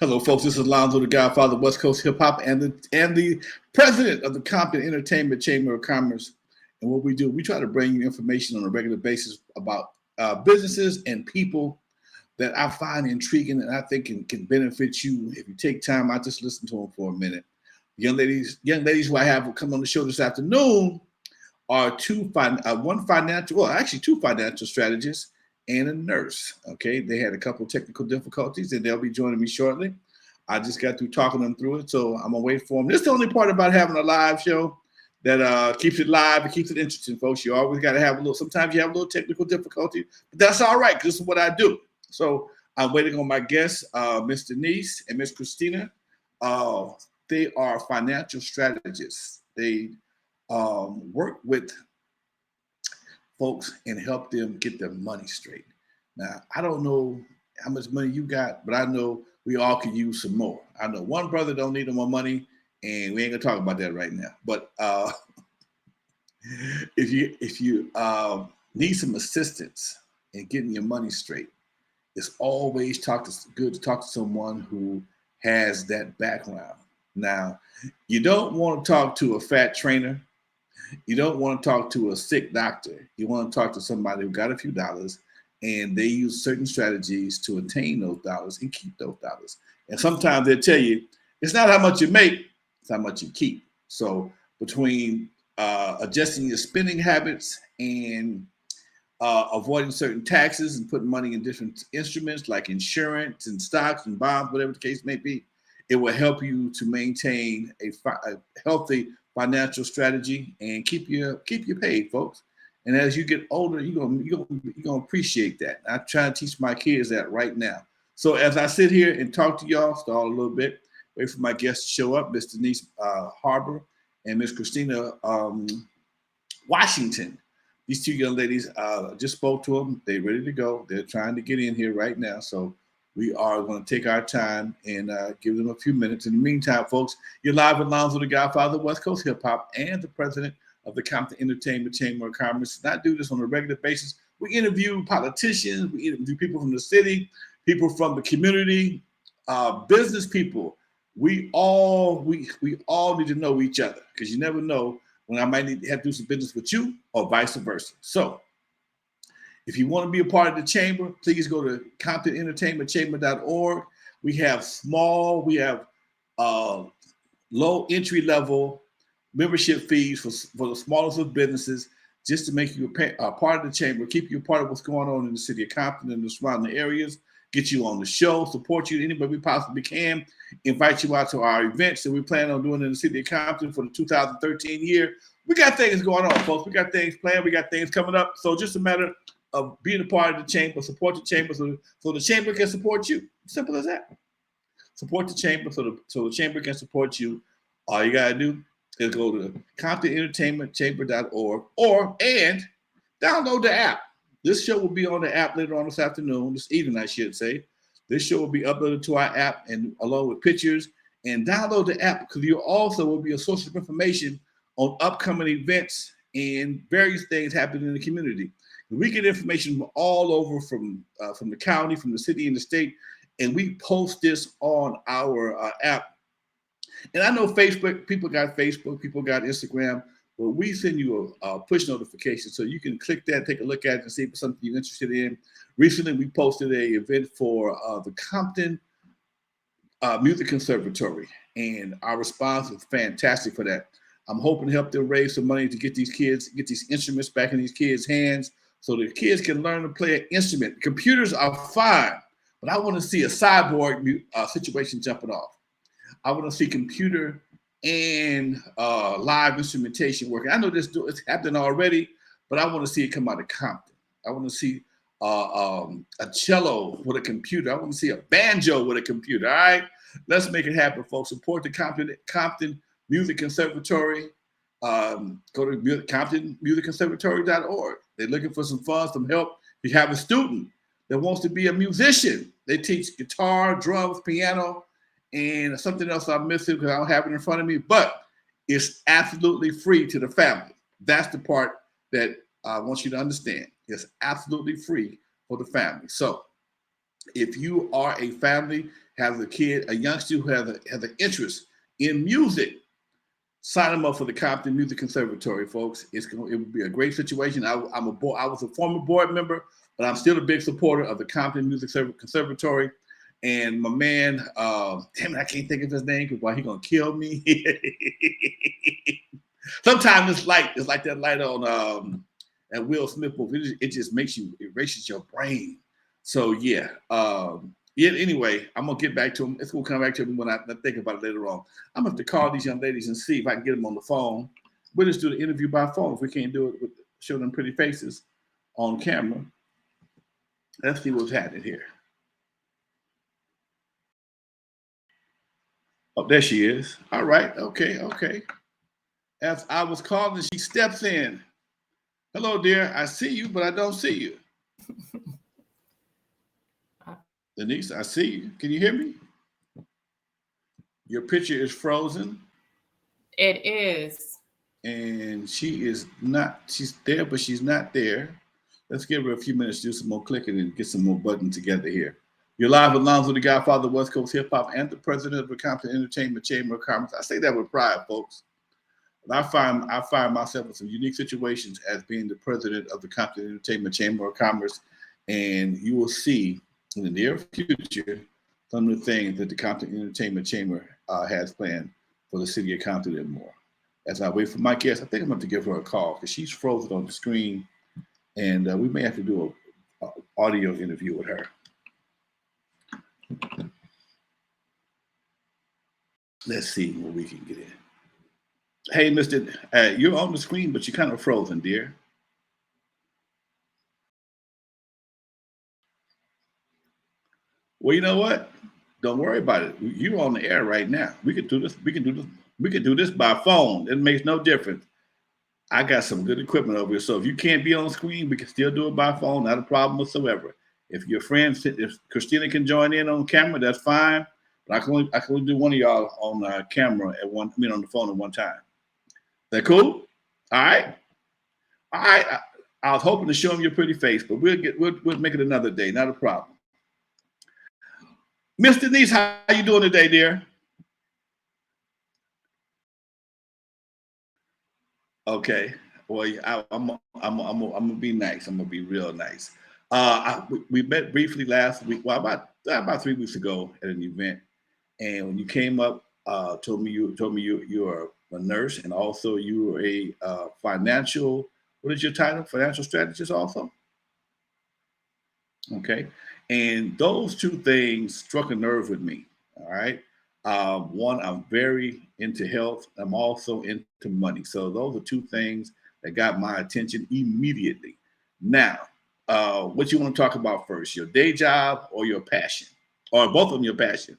Hello, folks. This is Lonzo, the Godfather of West Coast Hip Hop, and the president of the Compton Entertainment Chamber of Commerce. And what we do, we try to bring you information on a regular basis about businesses and people that I find intriguing and I think can benefit you if you take time out just listen to them for a minute. Young ladies who I have come on the show this afternoon are two financial strategists and a nurse. Okay, they had a couple of technical difficulties, and they'll be joining me shortly. I just got through talking them through it, so I'm gonna wait for them. This is the only part about having a live show that keeps it live and keeps it interesting, folks. You always got to have a little. Sometimes you have a little technical difficulty, but that's all right because this is what I do. So I'm waiting on my guests, Miss Denise and Miss Christyna. They are financial strategists. They work with folks and help them get their money straight. Now, I don't know how much money you got, but I know we all could use some more. I know one brother don't need no more money, and we ain't gonna talk about that right now. But if you need some assistance in getting your money straight, it's always good to talk to someone who has that background. Now, you don't want to talk to a fat trainer. You don't want to talk to a sick doctor. You want to talk to somebody who got a few dollars and they use certain strategies to attain those dollars and keep those dollars. And sometimes they'll tell you it's not how much you make, it's how much you keep. So between adjusting your spending habits and avoiding certain taxes and putting money in different instruments like insurance and stocks and bonds, whatever the case may be, it will help you to maintain a healthy financial strategy and keep you paid, folks. And as you get older, you're gonna appreciate that. I try to teach my kids that right now. So as I sit here and talk to y'all, stall a little bit, wait for my guests to show up, Miss Denise Harbor and Miss Christyna Washington. These two young ladies, just spoke to them. They're ready to go. They're trying to get in here right now. So we are going to take our time and give them a few minutes. In the meantime, folks, you're live with Lonzo, the Godfather of West Coast Hip Hop, and the president of the Compton Entertainment Chamber of Commerce. I do this on a regular basis. We interview politicians, we interview people from the city, people from the community, business people. We all need to know each other because you never know when I might need to have to do some business with you or vice versa. So if you want to be a part of the chamber, please go to ComptonEntertainmentChamber.org. We have low entry level membership fees for the smallest of businesses, just to make you a part of the chamber, keep you a part of what's going on in the city of Compton and the surrounding areas, get you on the show, support you anybody we possibly can, invite you out to our events that we plan on doing in the city of Compton for the 2013 year. We got things going on, folks. We got things planned. We got things coming up. So just a matter of being a part of the chamber, support the chamber so the chamber can support you. Simple as that. Support the chamber so the chamber can support you. All you gotta do is go to ComptonEntertainmentChamber.org and download the app. This show will be on the app later on this afternoon, this evening, I should say. This show will be uploaded to our app and along with pictures. And download the app because you also will be a source of information on upcoming events and various things happening in the community. We get information from all over, from the county, from the city, and the state, and we post this on our app. And I know people got Instagram, but we send you a push notification so you can click that, take a look at it, and see if it's something you're interested in. Recently, we posted an event for the Compton Music Conservatory, and our response was fantastic for that. I'm hoping to help them raise some money to get these instruments back in these kids' hands so the kids can learn to play an instrument. Computers are fine, but I want to see a cyborg situation jumping off. I want to see computer and live instrumentation working. I know it's happening already, but I want to see it come out of Compton. I want to see a cello with a computer. I want to see a banjo with a computer. All right, let's make it happen, folks. Support the Compton Music Conservatory. Go to ComptonMusicConservatory.org. They're looking for some funds, some help. If you have a student that wants to be a musician, they teach guitar, drums, piano, and something else I'm missing because I don't have it in front of me, but it's absolutely free to the family. That's the part that I want you to understand. It's absolutely free for the family. So if you are a family, has a kid, a youngster who has an interest in music, sign them up for the Compton Music Conservatory, folks. It would be a great situation. I was a former board member, but I'm still a big supporter of the Compton Music Conservatory. And my man, damn it, I can't think of his name because he's gonna kill me. Sometimes it's like that light on at Will Smith movie. It just erases your brain. So yeah. Anyway, I'm gonna get back to him. It's gonna come back to him when I think about it later on. I'm gonna have to call these young ladies and see if I can get them on the phone. We'll just do the interview by phone if we can't do it show them pretty faces on camera. Let's see what's happening here. Oh, there she is. All right. Okay. As I was calling, she steps in. Hello, dear. I see you, but I don't see you. Denise, I see you. Can you hear me? Your picture is frozen. It is. And she's there, but she's not there. Let's give her a few minutes to do some more clicking and get some more buttons together here. You're live with Lonzo, the Godfather of West Coast Hip Hop, and the president of the Compton Entertainment Chamber of Commerce. I say that with pride, folks. And I find myself in some unique situations as being the president of the Compton Entertainment Chamber of Commerce, and you will see in the near future some of the things that the Compton Entertainment Chamber has planned for the city of Compton and more. As I wait for my guest, I think I'm going to give her a call because she's frozen on the screen, and we may have to do an audio interview with her. Let's see what we can get in. Hey, Mr. You're on the screen, but you're kind of frozen, dear. Well, you know what? Don't worry about it. You're on the air right now. We can do this. We can do this by phone. It makes no difference. I got some good equipment over here. So if you can't be on the screen, we can still do it by phone. Not a problem whatsoever. If your friends, if Christyna can join in on camera, that's fine. But I can only do one of y'all on camera on the phone at one time. That cool? All right. I was hoping to show them your pretty face, but we'll make it another day. Not a problem. Miss Denise, how you doing today, dear? Okay. Well, I'm gonna be nice. I'm gonna be real nice. We met briefly last week. Well, about 3 weeks ago at an event, and when you came up, told me you are a nurse, and also you were a financial. What is your title? Financial strategist, also. Okay, and those two things struck a nerve with me. All right. One, I'm very into health. I'm also into money. So those are two things that got my attention immediately. Now, what you want to talk about first? Your day job or your passion, or both of them your passion?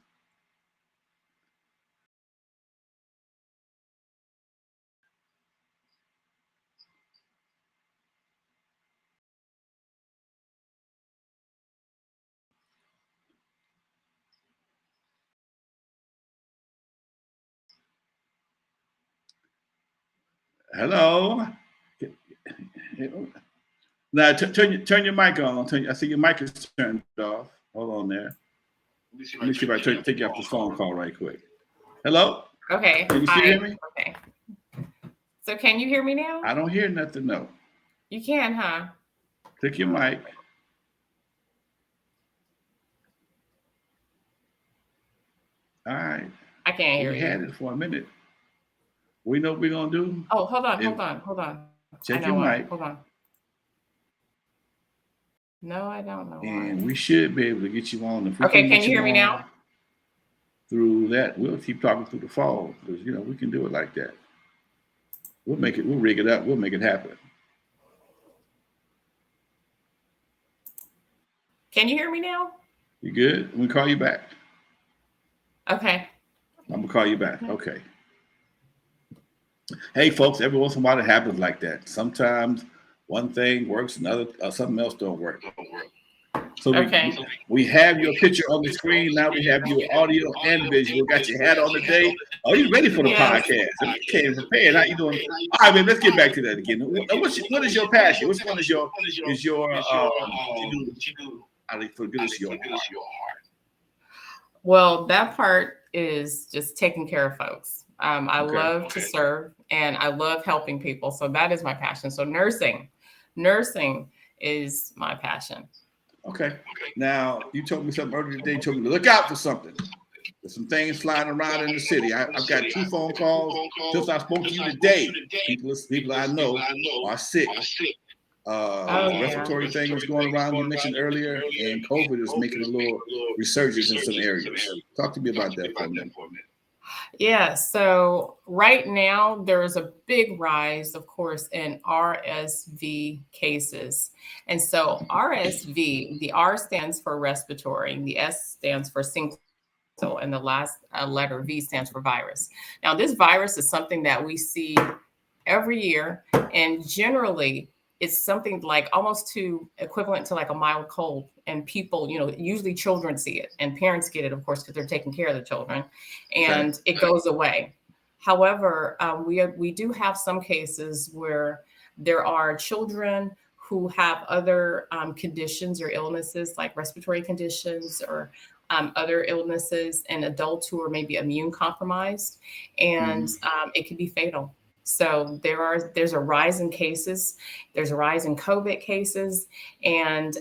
Hello. Now turn your mic on. I see your mic is turned off. Hold on there. Let me see if I take you off this phone call right quick. Hello. Okay. Can you still hear me? Okay. So can you hear me now? I don't hear nothing. No. You can, huh? Click your mic. All right. I can't hear you. We had it for a minute. We know what we're gonna do. Oh, hold on. Check your mic. Hold on. No, I don't know. And we should be able to get you on. Okay, can you hear me now? Through that, we'll keep talking through the phone because we can do it like that. We'll rig it up. We'll make it happen. Can you hear me now? You good? We call you back. Okay. I'm gonna call you back. Okay. Hey, folks, every once in a while it happens like that. Sometimes one thing works, another something else don't work. So we have your picture on the screen. Now we have your audio and visual. Got your hat on today. Are you ready for the podcast? You came prepared. How you doing? All right, man. Let's get back to that again. What is your passion? Which one is your for goodness your heart? Well, that part is just taking care of folks. I Okay. love to serve and I love helping people. So that is my passion. So nursing is my passion. Okay. Now, you told me something earlier today. You told me to look out for something. There's some things flying around in the city. I've got 2 phone calls since I spoke to you today. People I know are sick. Oh The yeah. respiratory thing is going around you mentioned earlier, and COVID is making a little resurgence in some areas. Talk to me about that for a minute. Yeah, so right now there is a big rise, of course, in RSV cases. And so RSV, the R stands for respiratory, the S stands for syncytial, and the last letter V stands for virus. Now, this virus is something that we see every year, and generally it's something like almost to equivalent to like a mild cold, and people, usually children see it and parents get it, of course, because they're taking care of the children, Okay. and it goes away. However, we do have some cases where there are children who have other conditions or illnesses like respiratory conditions or other illnesses, and adults who are maybe immune compromised, and it can be fatal. So there's a rise in cases, there's a rise in COVID cases, and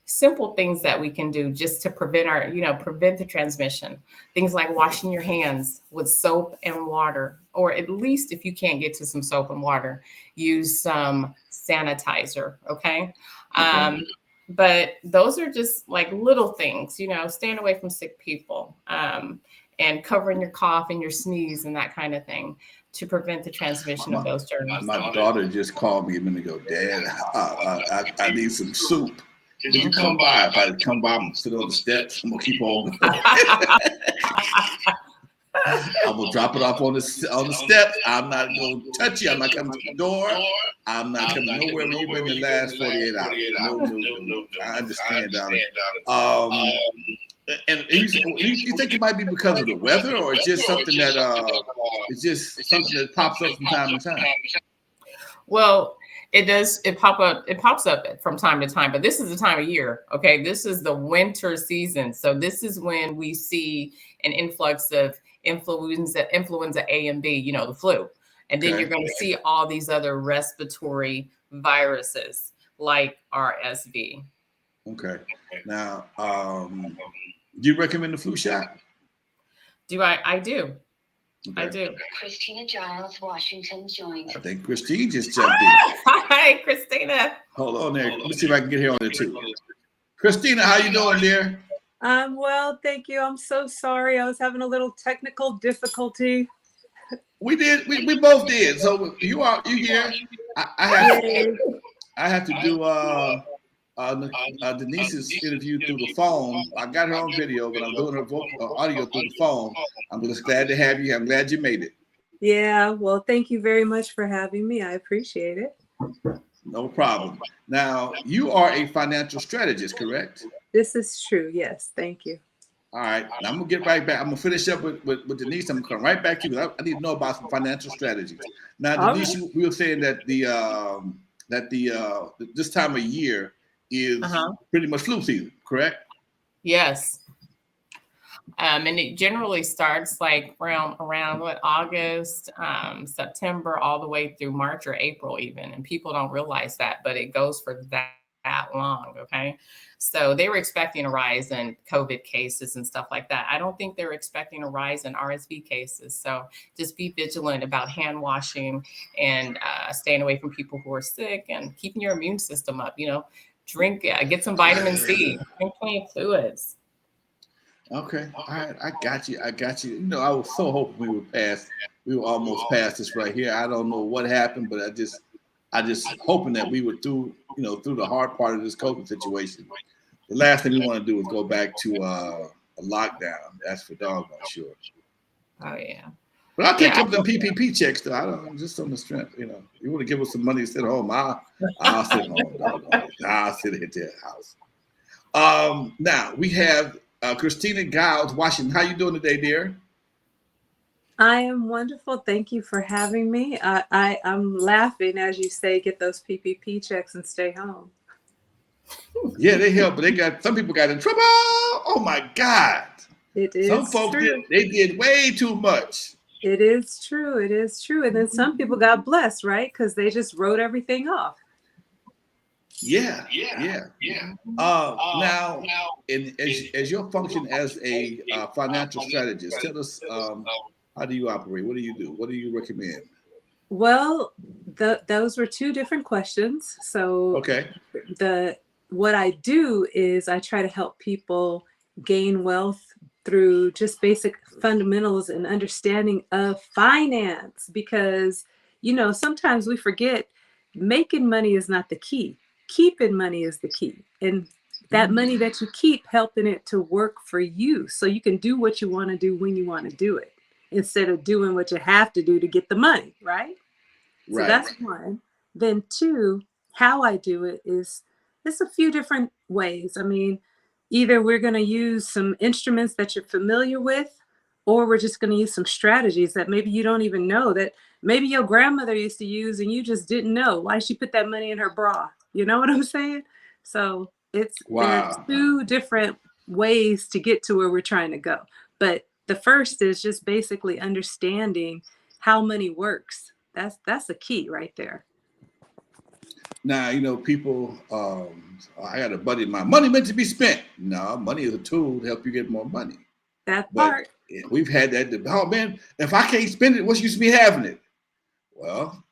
simple things that we can do just to prevent the transmission. Things like washing your hands with soap and water, or at least if you can't get to some soap and water, use some sanitizer. Okay. Okay. But those are just like little things, staying away from sick people, and covering your cough and your sneeze and that kind of thing to prevent the transmission of My, those germs. my daughter just called me a minute ago. Dad, I need some soup. Did you come by? If I come by, I'm gonna sit on the steps. I'm gonna keep on going. I'm gonna drop it off on the steps. I'm not gonna touch you. I'm not coming to the door. I'm not coming nowhere when you've been the last 48 hours. No. I understand, darling. And you think it might be because of the weather, or it's just something that pops up from time to time? Well, it does. It pops up from time to time, but this is the time of year. Okay. This is the winter season. So this is when we see an influx of influenza A and B, the flu. And then Okay. you're going to see all these other respiratory viruses like RSV. Okay. Now, do you recommend the flu shot? I do. Okay. I do. Christyna Giles Washington joined. I think Christine just jumped in. Hi, Christyna. Hold on there. Let me see if I can get here on there too. Christyna, how you doing, dear? I'm well, thank you. I'm so sorry. I was having a little technical difficulty. We did. We both did. So you here? I have to do Denise's interview through the phone. I got her on video, but I'm doing her audio through the phone. I'm just glad to have you. I'm glad you made it. Yeah, well, thank you very much for having me. I appreciate it. No problem. Now, you are a financial strategist, correct? This is true. Yes, thank you. All right. Now I'm gonna get right back. I'm gonna finish up with Denise. I'm gonna come right back to you. I need to know about some financial strategies. Now, Denise, we were saying that this time of year is pretty much flu season, correct? Yes. And it generally starts like around August, September, all the way through March or April even. And people don't realize that, but it goes for that long. Okay. So they were expecting a rise in COVID cases and stuff like that. I don't think they're expecting a rise in RSV cases. So just be vigilant about hand washing and staying away from people who are sick and keeping your immune system up. Drink, get some vitamin C, drink plenty of fluids. Okay. All right. I got you. I was so hoping we were almost past this right here. I don't know what happened, but I just hoping that we were through the hard part of this COVID situation. The last thing we want to do is go back to a lockdown. That's for doggone sure. Oh yeah. But I'll take up them PPP checks though. I don't just on the strength. You want to give us some money to sit home. I'll sit home. I'll sit at their house. Now we have Christyna Giles Washington. How you doing today, dear? I am wonderful. Thank you for having me. I'm laughing as you say, get those PPP checks and stay home. Yeah, they help, but some people got in trouble. Oh my God. It Some is folks true. did way too much. It is true. It is true. And then some people got blessed, right? Because they just wrote everything off. Yeah. Now, as your function as a financial strategist, tell us how do you operate? What do you do? What do you recommend? Well, those were two different questions. So Okay. what I do is I try to help people gain wealth through just basic fundamentals and understanding of finance, because sometimes we forget making money is not the key. Keeping money is the key. And that money that you keep, helping it to work for you so you can do what you want to do when you want to do it, instead of doing what you have to do to get the money, right? So that's one. Then two, how I do it is there's a few different ways. I mean, either we're going to use some instruments that you're familiar with, or we're just going to use some strategies that maybe you don't even know, that maybe your grandmother used to use and you just didn't know why she put that money in her bra. You know what I'm saying? So there's two different ways to get to where we're trying to go. But the first is just basically understanding how money works. That's the key right there. Now, people, I got a buddy of mine, money meant to be spent. No, money is a tool to help you get more money. That part. But we've had that debate. Oh, man, if I can't spend it, what's use me having it? Well,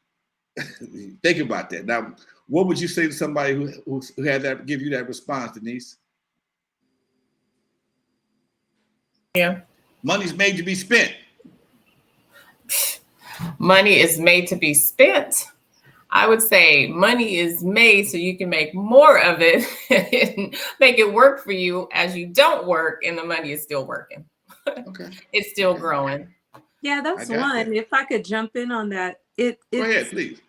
think about that. Now, what would you say to somebody who had that, give you that response, Denise? Yeah. Money's made to be spent. Money is made to be spent. I would say money is made so you can make more of it and make it work for you as you don't work, and the money is still working. Okay. It's still growing. Yeah, that's one. If I could jump in on that. Go ahead, please.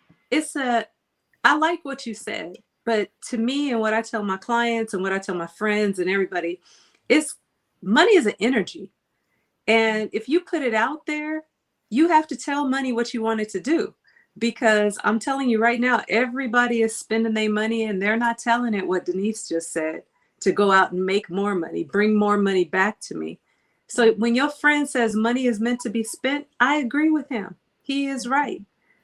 I like what you said, but to me, and what I tell my clients and what I tell my friends and everybody, money is an energy. And if you put it out there, you have to tell money what you want it to do. Because I'm telling you right now, everybody is spending their money and they're not telling it what Denise just said, to go out and make more money, bring more money back to me. So when your friend says money is meant to be spent, I agree with him. He is right.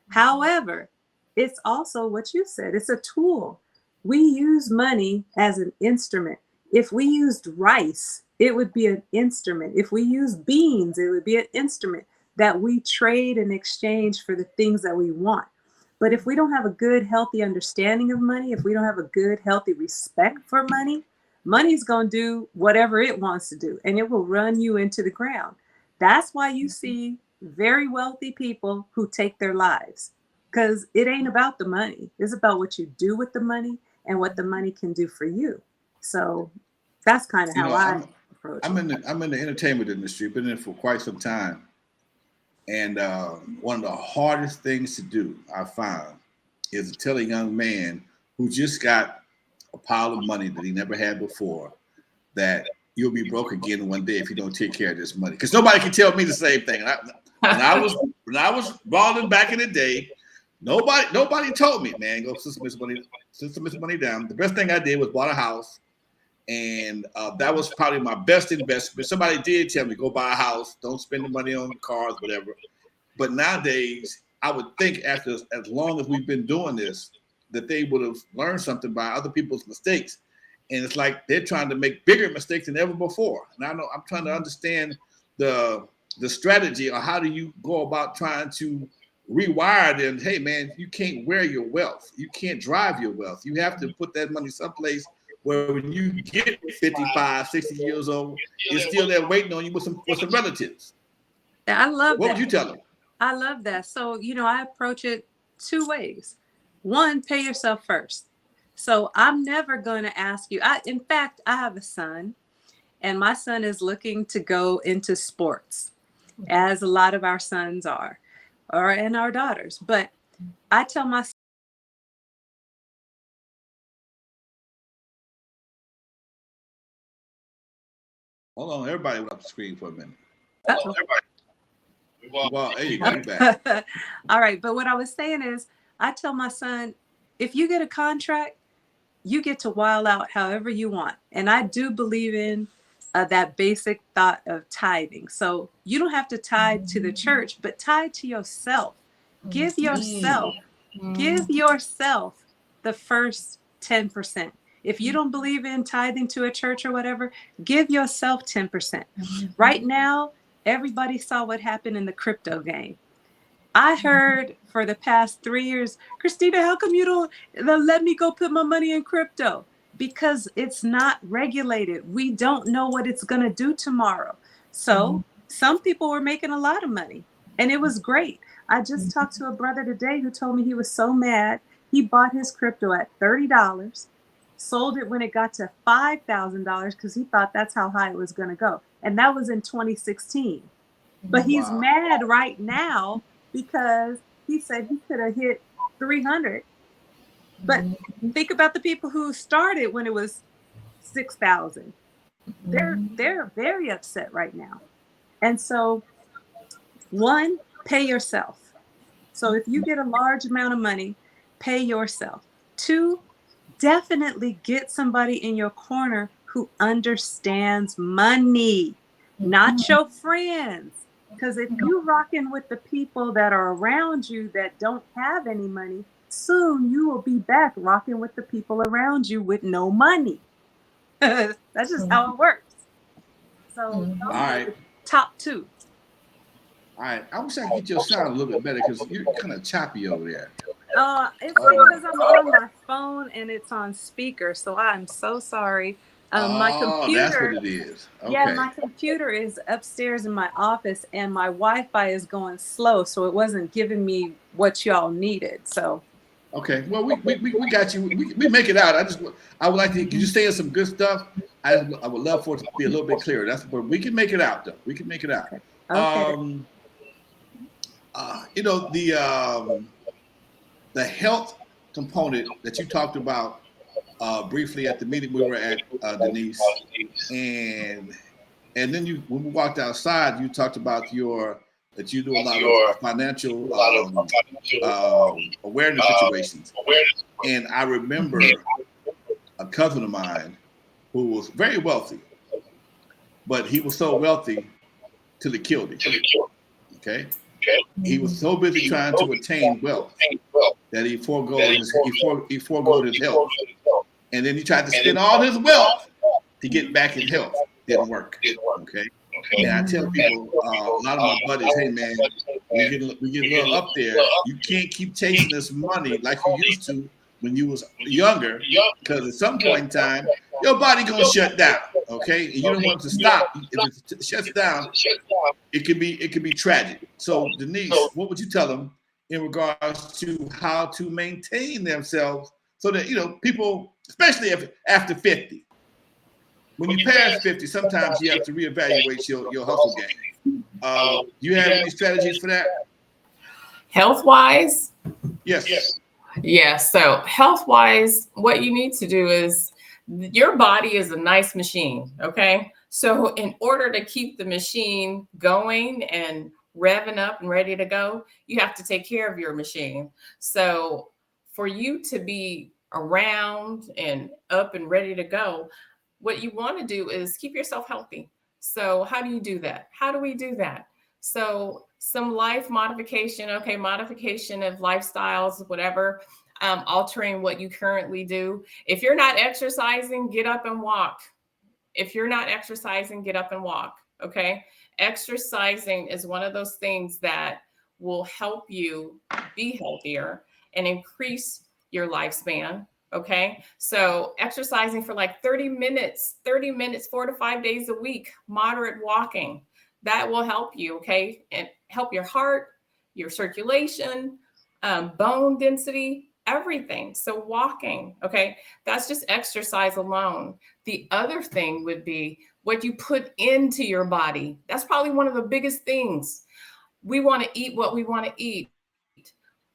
However, it's also what you said. It's a tool. We use money as an instrument. If we used rice, it would be an instrument. If we use beans, it would be an instrument that we trade and exchange for the things that we want. But if we don't have a good, healthy understanding of money, if we don't have a good, healthy respect for money, money's going to do whatever it wants to do, and it will run you into the ground. That's why you see very wealthy people who take their lives, because it ain't about the money. It's about what you do with the money and what the money can do for you. So that's kind of how I approach it. I'm in the entertainment industry, been in it for quite some time. And one of the hardest things to do, I found, is to tell a young man who just got a pile of money that he never had before that you'll be broke again one day if you don't take care of this money. Because nobody can tell me the same thing. When I was balling back in the day, nobody told me, man, go system money down. The best thing I did was bought a house. And that was probably my best investment. Somebody did tell me, go buy a house, don't spend the money on cars, whatever. But nowadays, I would think after as long as we've been doing this, that they would have learned something by other people's mistakes. And it's like they're trying to make bigger mistakes than ever before. And I'm trying to understand the strategy, or how do you go about trying to rewire them? Hey, man, you can't wear your wealth. You can't drive your wealth. You have to put that money someplace where when you get 55, 60 years old, it's still there waiting on you with some relatives. I love that. What would you tell them? I love that. So, I approach it two ways. One, pay yourself first. So I'm never going to ask you. In fact, I have a son, and my son is looking to go into sports, as a lot of our sons are, and our daughters. But I tell my son, hold on, everybody went up the screen for a minute. Uh-oh. Well, there you go. You're back. All right. But what I was saying is, I tell my son, if you get a contract, you get to wild out however you want. And I do believe in that basic thought of tithing. So you don't have to tithe to the church, but tithe to yourself. Give yourself, give yourself the first 10%. If you don't believe in tithing to a church or whatever, give yourself 10%. Right now, everybody saw what happened in the crypto game. I heard for the past 3 years, Christyna, how come you don't let me go put my money in crypto? Because it's not regulated. We don't know what it's going to do tomorrow. So some people were making a lot of money and it was great. I just talked to a brother today who told me he was so mad. He bought his crypto at $30, sold it when it got to $5,000 because he thought that's how high it was going to go. And that was in 2016. But he's mad right now because he said he could have hit 300. But think about the people who started when it was 6,000. They're very upset right now. And so, one, pay yourself. So if you get a large amount of money, pay yourself. Two, definitely get somebody in your corner who understands money, not your friends. Because if you're rocking with the people that are around you that don't have any money, soon you will be back rocking with the people around you with no money. That's just how it works. So those are the top two. All right. I wish I could get your sound a little bit better because you're kind of choppy over there. It's because I'm on my phone and it's on speaker. So I'm so sorry. My computer, that's what it is. Okay. Yeah, my computer is upstairs in my office and my Wi-Fi is going slow. So it wasn't giving me what y'all needed. So. Okay. Well, we got you. We make it out. I would like to, you saying some good stuff. I would love for it to be a little bit clearer. But we can make it out though. We can make it out. Okay. The health component that you talked about briefly at the meeting we were at, Denise, and then when we walked outside, you talked about that you do a lot of financial awareness situations. And I remember a cousin of mine who was very wealthy, but he was so wealthy till it killed him. Okay. He was so busy trying to attain wealth that he forgoed his health. And then he tried to spend all his wealth to get back in health. Didn't work. Okay. And I tell people, a lot of my buddies, hey man, we get a little up there. You can't keep chasing this money like you used to when you was younger, because at some point in time, your body gonna shut down. Okay, and you don't want it to stop. If it shuts down, it could be tragic. So Denise, what would you tell them in regards to how to maintain themselves so that people, especially after 50? When you pass 50, sometimes you have to reevaluate your hustle game. Do you have any strategies for that? Health-wise? Yes. Yeah. So health-wise, what you need to do is, your body is a nice machine. Okay. So in order to keep the machine going and revving up and ready to go, you have to take care of your machine. So for you to be around and up and ready to go, what you want to do is keep yourself healthy. So how do you do that? How do we do that? So some life modification, modification of lifestyles, whatever, altering what you currently do. If you're not exercising, get up and walk. If you're not exercising, get up and walk. Okay. Exercising is one of those things that will help you be healthier and increase your lifespan. Okay. So exercising for like 30 minutes, 4 to 5 days a week, moderate walking, that will help you. Okay. And help your heart, your circulation, bone density, everything. So walking. Okay. That's just exercise alone. The other thing would be what you put into your body. That's probably one of the biggest things. We want to eat what we want to eat.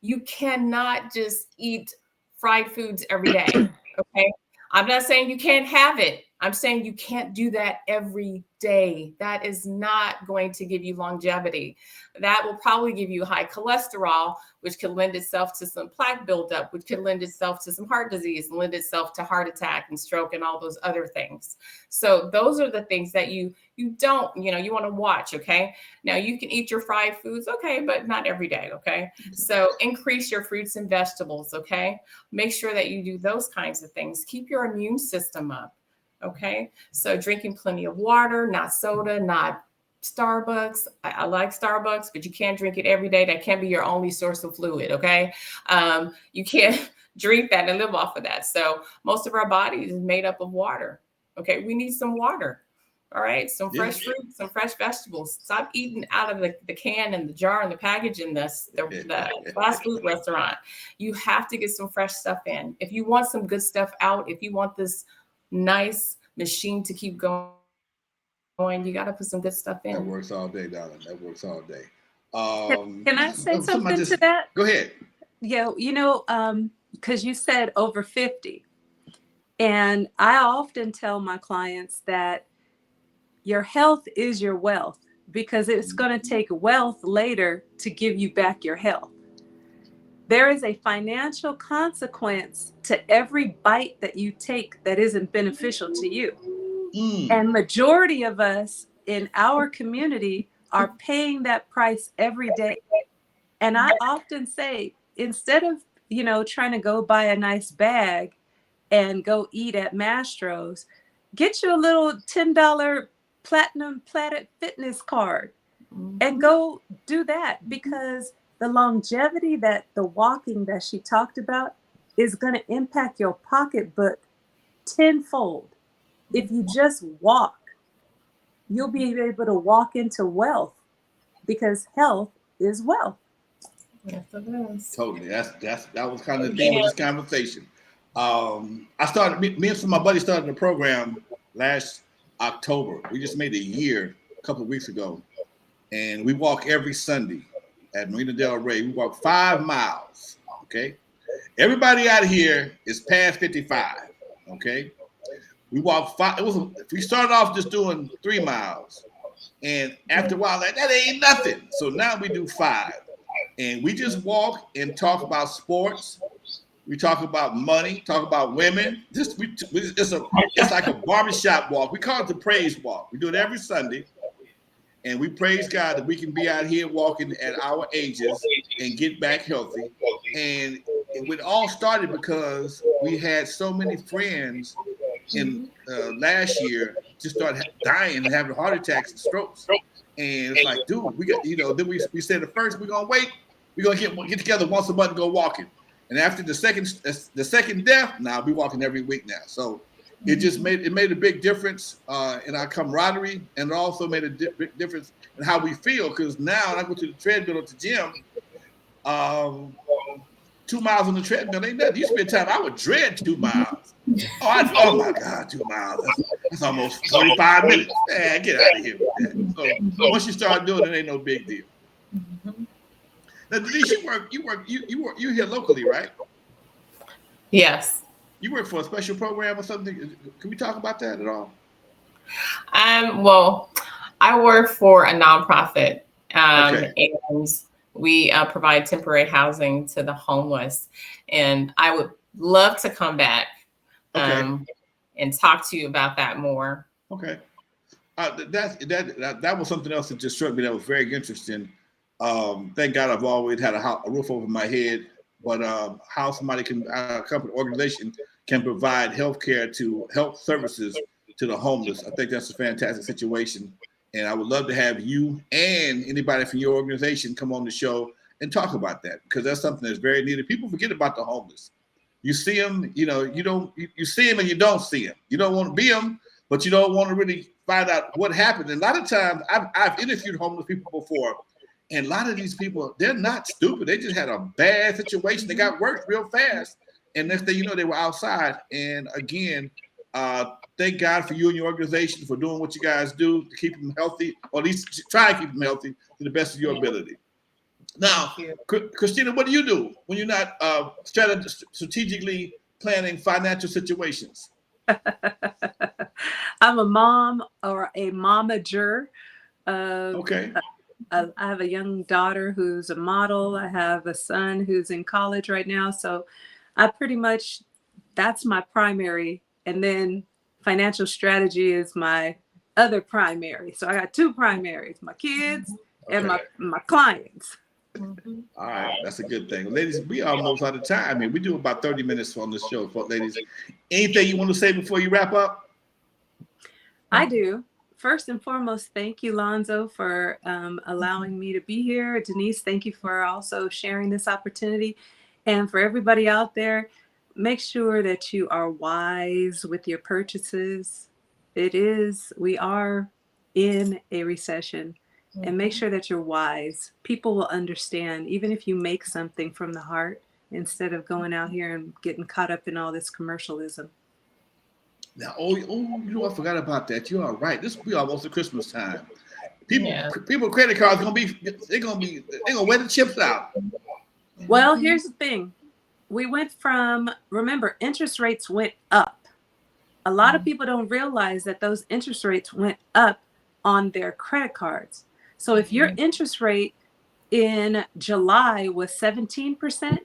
You cannot just eat fried foods every day. Okay. I'm not saying you can't have it. I'm saying you can't do that every day. That is not going to give you longevity. That will probably give you high cholesterol, which can lend itself to some plaque buildup, which can lend itself to some heart disease, lend itself to heart attack and stroke and all those other things. So those are the things that you don't, you want to watch. Okay. Now you can eat your fried foods. Okay. But not every day. Okay. So increase your fruits and vegetables. Okay. Make sure that you do those kinds of things. Keep your immune system up. Okay. So drinking plenty of water, not soda, not Starbucks. I like Starbucks, but you can't drink it every day. That can't be your only source of fluid. Okay. You can't drink that and live off of that. So most of our body is made up of water. Okay. We need some water. All right. Some fresh fruit, some fresh vegetables. Stop eating out of the can and the jar and the package in the fast food restaurant. You have to get some fresh stuff in. If you want some good stuff out, if you want this nice machine to keep going, you got to put some good stuff in. That works all day, darling. That works all day. Can I say something to that? Go ahead. Yeah, because you said over 50. And I often tell my clients that your health is your wealth, because it's going to take wealth later to give you back your health. There is a financial consequence to every bite that you take that isn't beneficial to you. And majority of us in our community are paying that price every day. And I often say, instead of, trying to go buy a nice bag and go eat at Mastro's, get you a little $10 Platinum Planet Fitness card and go do that, because the longevity that the walking that she talked about is going to impact your pocketbook tenfold. If you just walk, you'll be able to walk into wealth, because health is wealth. Yes, it is. Totally. That was kind of the theme of this conversation. I started, me and some of my buddies started the program last October. We just made a year a couple of weeks ago, and we walk every Sunday at Marina Del Rey. We walk 5 miles. Okay. Everybody out here is past 55. Okay. We walked 5. We started off just doing 3 miles, and after a while, that ain't nothing. So now we do 5, and we just walk and talk about sports. We talk about money, talk about women. It's like a barbershop walk. We call it the praise walk. We do it every Sunday, and we praise God that we can be out here walking at our ages and get back healthy. And it all started because we had so many friends in last year just started dying and having heart attacks and strokes. And it's like, dude, we got, then we said at first we're gonna wait, we're gonna get together once a month and go walking. And after the second death, now we walking every week now. So it just made a big difference in our camaraderie, and it also made a big difference in how we feel. Because now I go to the treadmill at the gym. 2 miles on the treadmill ain't nothing. You spend time, I would dread 2 miles. Oh my God, 2 miles. That's almost 45 minutes. Man, get out of here with that. So once you start doing it, ain't no big deal. Now, Denise, you here locally, right? Yes. You work for a special program or something? Can we talk about that at all? Well, I work for a nonprofit, Okay. and we provide temporary housing to the homeless. And I would love to come back and talk to you about that more. Okay. That was something else that just struck me that was very interesting. Thank God I've always had a roof over my head, but how somebody a company organization can provide health services to the homeless. I think that's a fantastic situation. And I would love to have you and anybody from your organization come on the show and talk about that, because that's something that's very needed. People forget about the homeless. You see them, you see them and you don't see them. You don't want to be them, but you don't want to really find out what happened. And a lot of times I've interviewed homeless people before, and a lot of these people, they're not stupid. They just had a bad situation. They got worked real fast. And next thing you know, they were outside. And again, thank God for you and your organization for doing what you guys do to keep them healthy, or at least try to keep them healthy to the best of your ability. Now, Christyna, what do you do when you're not strategically planning financial situations? I'm a mom or a momager. Okay. I have a young daughter who's a model. I have a son who's in college right now. So I pretty much, that's my primary. And then financial strategy is my other primary. So I got two primaries, my kids and my clients. Mhm. All right, that's a good thing. Ladies, we almost out of time. I mean, we do about 30 minutes on this show, ladies. Anything you want to say before you wrap up? I do. First and foremost, thank you, Lonzo, for allowing me to be here. Denise, thank you for also sharing this opportunity. And for everybody out there, make sure that you are wise with your purchases. We are in a recession. And make sure that you're wise. People will understand, even if you make something from the heart, instead of going out here and getting caught up in all this commercialism. Now, you know, I forgot about that. You are right. This will be almost the Christmas time. People credit cards they're gonna wear the chips out. Well, here's the thing. We went from, remember, interest rates went up. A lot of people don't realize that those interest rates went up on their credit cards. So if your interest rate in July was 17%,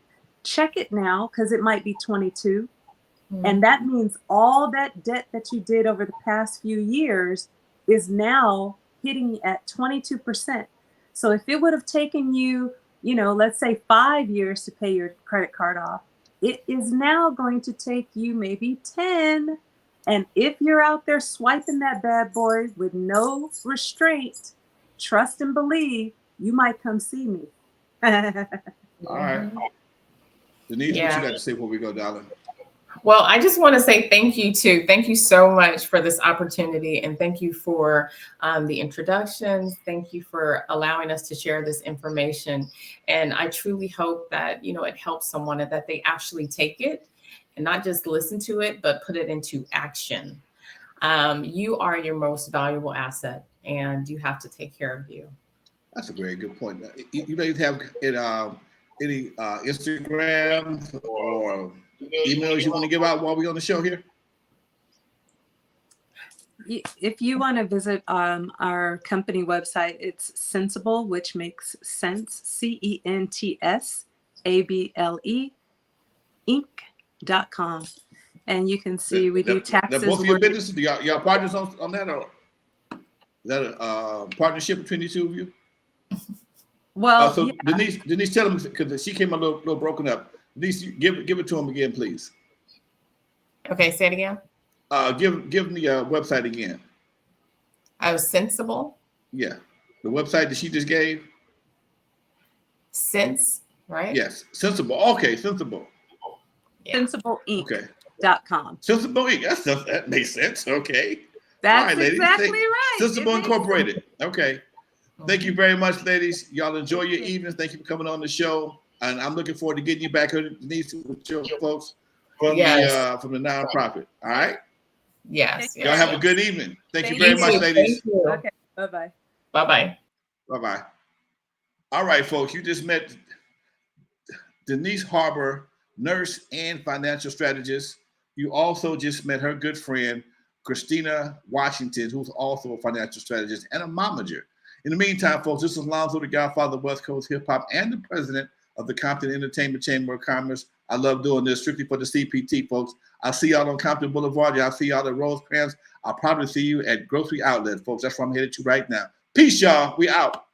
check it now because it might be 22. And that means all that debt that you did over the past few years is now hitting at 22%. So if it would have taken you, let's say 5 years to pay your credit card off, it is now going to take you maybe 10. And if you're out there swiping that bad boy with no restraint, trust and believe, you might come see me. All right. Denise, what you got to say before we go, darling? Well, I just want to say thank you too. Thank you so much for this opportunity, and thank you for the introductions. Thank you for allowing us to share this information. And I truly hope that it helps someone and that they actually take it and not just listen to it, but put it into action. You are your most valuable asset, and you have to take care of you. That's a very good point. You may have any Instagram or emails you want to give out while we're on the show here? If you want to visit our company website, it's Sensible, which makes sense, CENTSABLE, Inc.com. And you can see we do taxes. Both of your businesses, y'all partners on that, or is that a partnership between the two of you? Well, so yeah. Denise, tell them, because she came a little broken up. Denise, give it to them again, please. Okay, say it again. Give them the website again. Oh, Sensible. Yeah, the website that she just gave. Sense, right? Yes, Sensible. Okay, Sensible. Yeah. SensibleInc.com. Sensible Inc. That makes sense. Okay. That's right, exactly right. Sensible Incorporated. Okay. Thank you very much, ladies. Y'all enjoy your evenings. Thank you for coming on the show. And I'm looking forward to getting you back here, Denise, with your folks from the nonprofit. All right? Yes. Y'all have a good evening. Thank you very much, ladies. Thank you. Okay. Bye-bye. Bye-bye. Bye-bye. All right, folks. You just met Denise Harbor, nurse and financial strategist. You also just met her good friend, Christyna Washington, who's also a financial strategist and a momager. In the meantime, folks, this is Lonzo, the Godfather of West Coast Hip Hop and the president of the Compton Entertainment Chamber of Commerce. I love doing this strictly for the CPT, folks. I'll see y'all on Compton Boulevard. I'll see y'all at Rosecrans. I'll probably see you at Grocery Outlet, folks. That's where I'm headed to right now. Peace, y'all. We out.